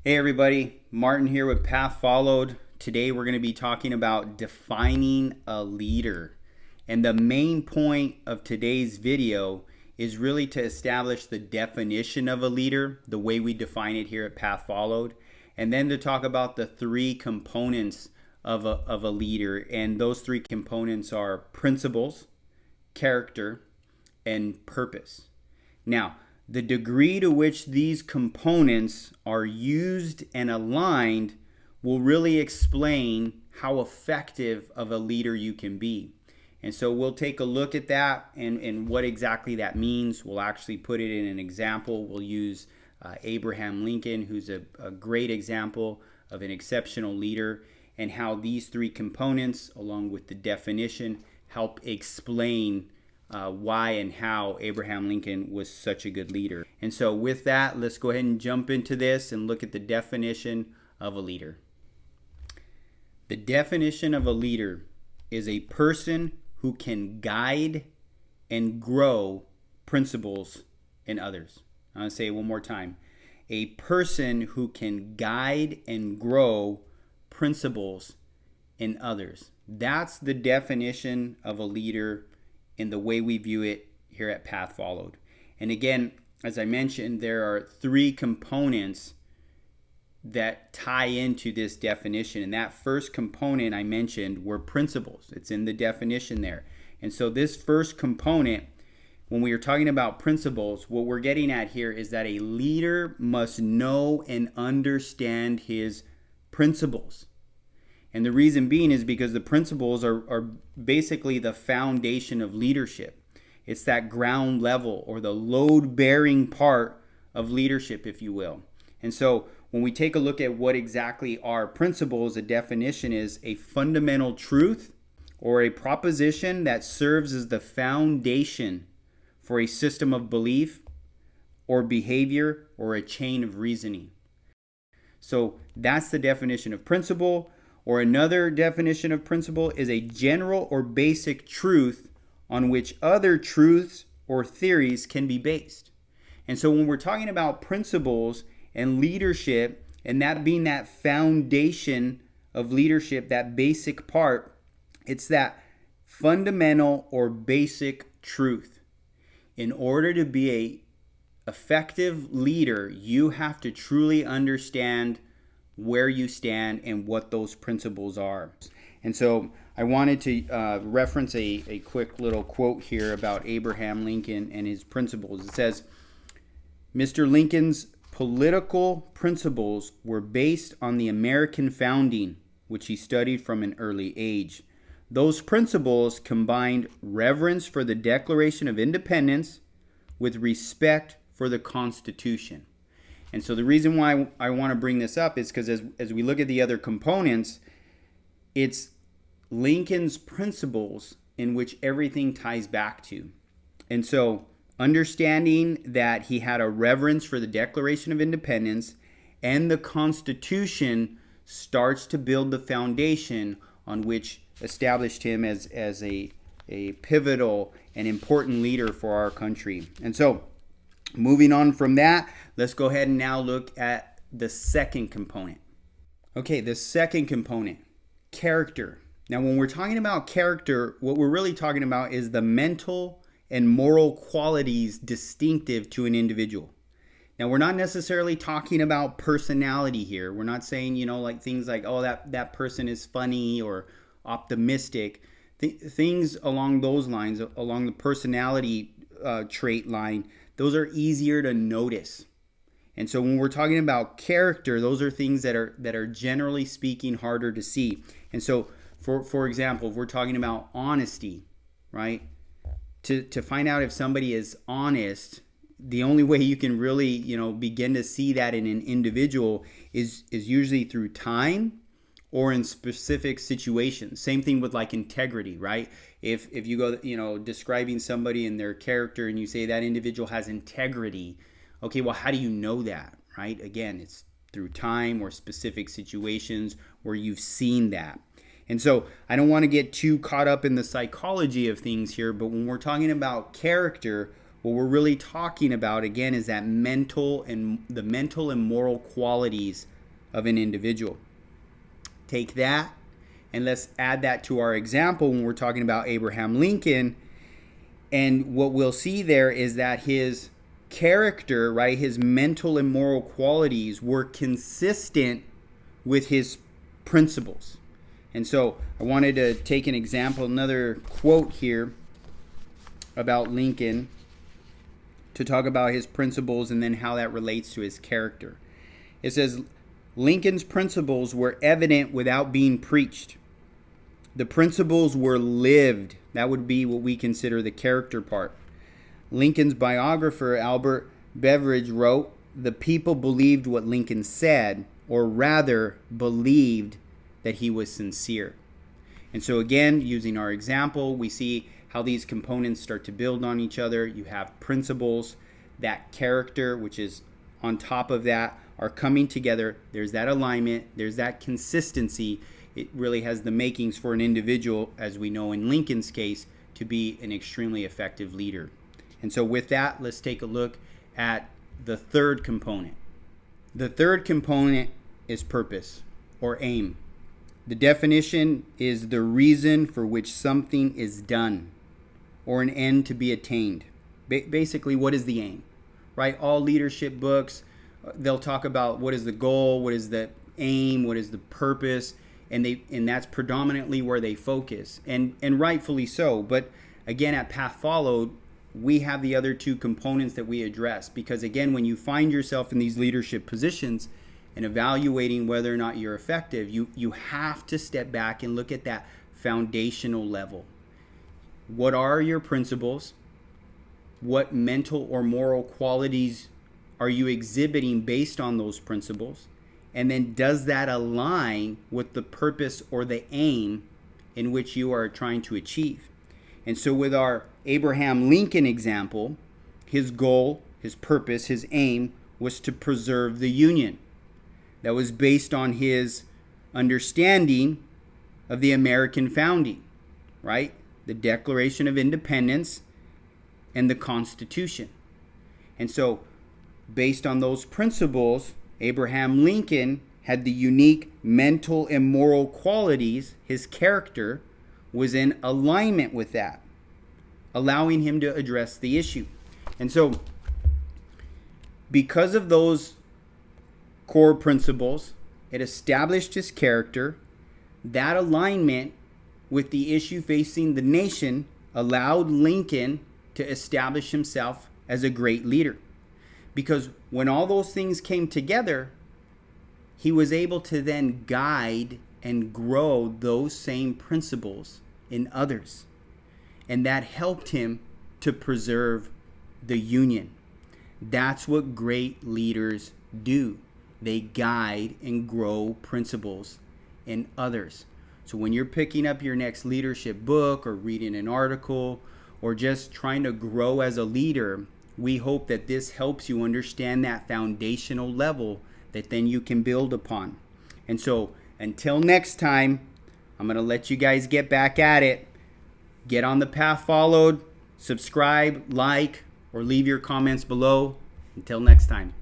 Hey everybody, Martin here with Path Followed. Today we're going to be talking about defining a leader. And the main point of today's video is really to establish the definition of a leader, the way we define it here at Path Followed, and then to talk about the three components of a leader. And those three components are principles, character, and purpose. Now, the degree to which these components are used and aligned will really explain how effective of a leader you can be. And so we'll take a look at that and what exactly that means. We'll actually put it in an example. We'll use Abraham Lincoln, who's a great example of an exceptional leader, and how these three components, along with the definition, help explain why and how Abraham Lincoln was such a good leader. And so with that, let's go ahead and jump into this and look at the definition of a leader. The definition of a leader is a person who can guide and grow principles in others. I'm going to say it one more time. A person who can guide and grow principles in others. That's the definition of a leader in the way we view it here at Path Followed. And again, as I mentioned, there are three components that tie into this definition. And that first component I mentioned were principles. It's in the definition there. And so this first component, when we are talking about principles, what we're getting at here is that a leader must know and understand his principles. And the reason being is because the principles are basically the foundation of leadership. It's that ground level or the load-bearing part of leadership, if you will. And so when we take a look at what exactly are principles, a definition is a fundamental truth or a proposition that serves as the foundation for a system of belief or behavior or a chain of reasoning. So that's the definition of principle. Or another definition of principle is a general or basic truth on which other truths or theories can be based. And so when we're talking about principles and leadership, and that being that foundation of leadership, that basic part, it's that fundamental or basic truth. In order to be an effective leader, you have to truly understand where you stand and what those principles are. And so I wanted to reference a quick little quote here about Abraham Lincoln and his principles. It says, Mr. Lincoln's political principles were based on the American founding, which he studied from an early age. Those principles combined reverence for the Declaration of Independence with respect for the Constitution. And so the reason why I want to bring this up is because as we look at the other components, it's Lincoln's principles in which everything ties back to. And so understanding that he had a reverence for the Declaration of Independence and the Constitution starts to build the foundation on which established him as a pivotal and important leader for our country. And so moving on from that, let's go ahead and now look at the second component. Okay, the second component, character. Now, when we're talking about character, what we're really talking about is the mental and moral qualities distinctive to an individual. Now, we're not necessarily talking about personality here. We're not saying, like things like, oh, that person is funny or optimistic. Things along those lines, along the personality trait line, those are easier to notice. And so when we're talking about character, those are things that are generally speaking harder to see. And so for example, if we're talking about honesty, right? To find out if somebody is honest, the only way you can really, begin to see that in an individual is usually through time or in specific situations. Same thing with like integrity, right? If you go, describing somebody and their character and you say that individual has integrity, okay, well, how do you know that, right? Again, it's through time or specific situations where you've seen that. And so I don't want to get too caught up in the psychology of things here, but when we're talking about character, what we're really talking about, again, is that mental and moral qualities of an individual. Take that and let's add that to our example when we're talking about Abraham Lincoln. And what we'll see there is that his character, right, his mental and moral qualities were consistent with his principles. And so I wanted to take an example, another quote here about Lincoln to talk about his principles and then how that relates to his character. It says, Lincoln's principles were evident without being preached. The principles were lived. That would be what we consider the character part. Lincoln's biographer, Albert Beveridge, wrote, the people believed what Lincoln said, or rather believed that he was sincere. And so again, using our example, we see how these components start to build on each other. You have principles, that character, which is on top of that, are coming together. There's that alignment, there's that consistency. It really has the makings for an individual, as we know in Lincoln's case, to be an extremely effective leader. And so with that, let's take a look at the third component. The third component is purpose or aim. The definition is the reason for which something is done or an end to be attained. Basically, what is the aim, right? All leadership books, they'll talk about what is the goal, what is the aim, what is the purpose, and that's predominantly where they focus, and rightfully so. But again, at Path Followed, we have the other two components that we address, because again, when you find yourself in these leadership positions and evaluating whether or not you're effective, you have to step back and look at that foundational level. What are your principles? What mental or moral qualities are you exhibiting based on those principles? And then does that align with the purpose or the aim in which you are trying to achieve? And so with our Abraham Lincoln example, his goal, his purpose, his aim was to preserve the Union. That was based on his understanding of the American founding, right? The Declaration of Independence and the Constitution. And so based on those principles, Abraham Lincoln had the unique mental and moral qualities. His character was in alignment with that, allowing him to address the issue. And so because of those core principles, it established his character. That alignment with the issue facing the nation allowed Lincoln to establish himself as a great leader. Because when all those things came together, he was able to then guide and grow those same principles in others. And that helped him to preserve the Union. That's what great leaders do. They guide and grow principles in others. So when you're picking up your next leadership book or reading an article or just trying to grow as a leader, we hope that this helps you understand that foundational level that then you can build upon. And so until next time, I'm going to let you guys get back at it. Get on the Path Followed, subscribe, like, or leave your comments below. Until next time.